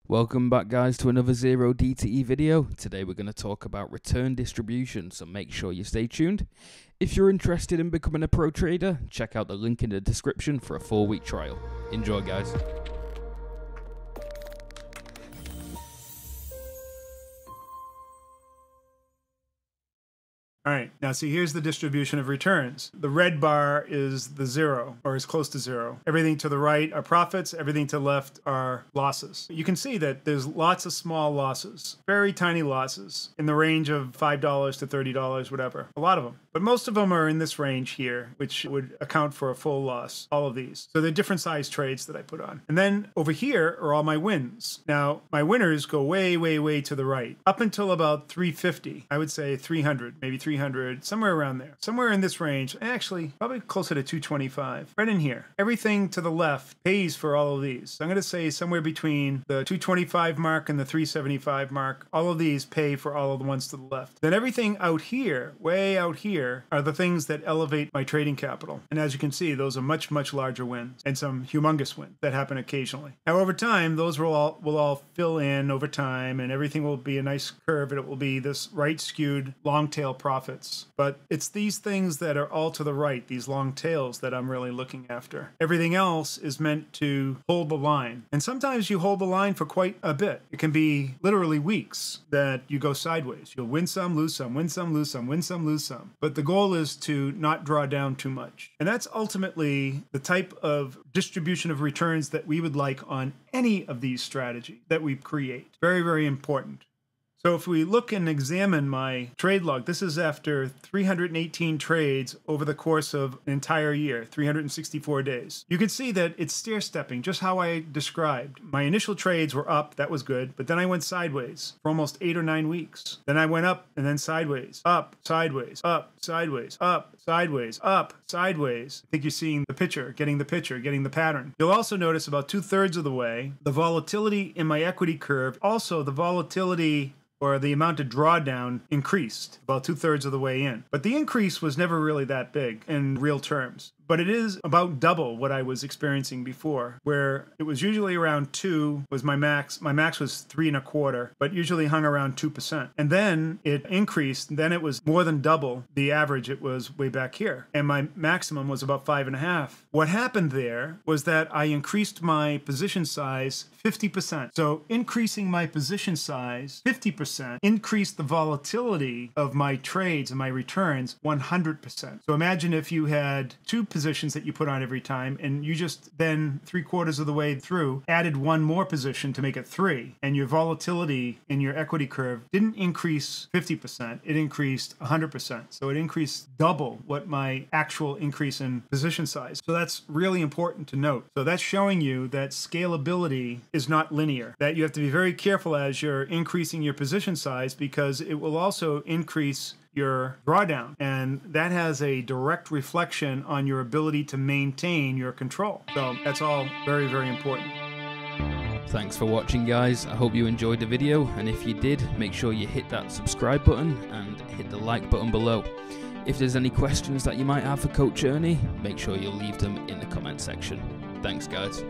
Welcome back guys to another Zero DTE video. Today we're going to talk about return distribution, so make sure you stay tuned. If you're interested in becoming a pro trader, check out the link in the description for a 4-week trial. Enjoy guys. All right, now see, here's the distribution of returns. The red bar is the zero, or is close to zero. Everything to the right are profits, everything to the left are losses. You can see that there's lots of small losses, very tiny losses, in the range of $5 to $30, whatever, a lot of them. But most of them are in this range here, which would account for a full loss, all of these. So they're different size trades that I put on. And then over here are all my wins. Now, my winners go way, way, way to the right, up until about 350. I would say 300, maybe 300, somewhere around there. Somewhere in this range, actually, probably closer to 225. Right in here. Everything to the left pays for all of these. So I'm going to say somewhere between the 225 mark and the 375 mark. All of these pay for all of the ones to the left. Then everything out here, way out here, are the things that elevate my trading capital. And as you can see, those are much, much larger wins and some humongous wins that happen occasionally. Now, over time, those will all fill in over time, and everything will be a nice curve, and it will be this right skewed long tail profits. But it's these things that are all to the right, these long tails, that I'm really looking after. Everything else is meant to hold the line. And sometimes you hold the line for quite a bit. It can be literally weeks that you go sideways. You'll win some, lose some, win some, lose some, win some, lose some. But the goal is to not draw down too much. And that's ultimately the type of distribution of returns that we would like on any of these strategies that we create. Very, very important. So if we look and examine my trade log, this is after 318 trades over the course of an entire year, 364 days. You can see that it's stair-stepping, just how I described. My initial trades were up, that was good, but then I went sideways for almost 8 or 9 weeks. Then I went up and then sideways, up, sideways, up, sideways, up, sideways, up, sideways. I think you're seeing the picture, getting the pattern. You'll also notice about 2/3 of the way, the volatility in my equity curve, also the volatility or the amount of drawdown increased about 2/3 of the way in. But the increase was never really that big in real terms. But it is about double what I was experiencing before, where it was usually around 2 was my max. My max was 3.25, but usually hung around 2%. And then it increased, and then it was more than double the average. It was way back here. And my maximum was about 5.5. What happened there was that I increased my position size 50%. So increasing my position size 50% increased the volatility of my trades and my returns 100%. So imagine if you had 2 positions that you put on every time, and you just then 3/4 of the way through added 1 more position to make it 3, and your volatility in your equity curve didn't increase 50%, it increased 100%. So it increased double what my actual increase in position size. So that's really important to note. So that's showing you that scalability is not linear, that you have to be very careful as you're increasing your position size, because it will also increase your drawdown, and that has a direct reflection on your ability to maintain your control. So that's all very, very important. Thanks for watching guys. I hope you enjoyed the video, and if you did, make sure you hit that subscribe button and hit the like button below. If there's any questions that you might have for Coach Ernie, make sure you leave them in the comment section. Thanks guys.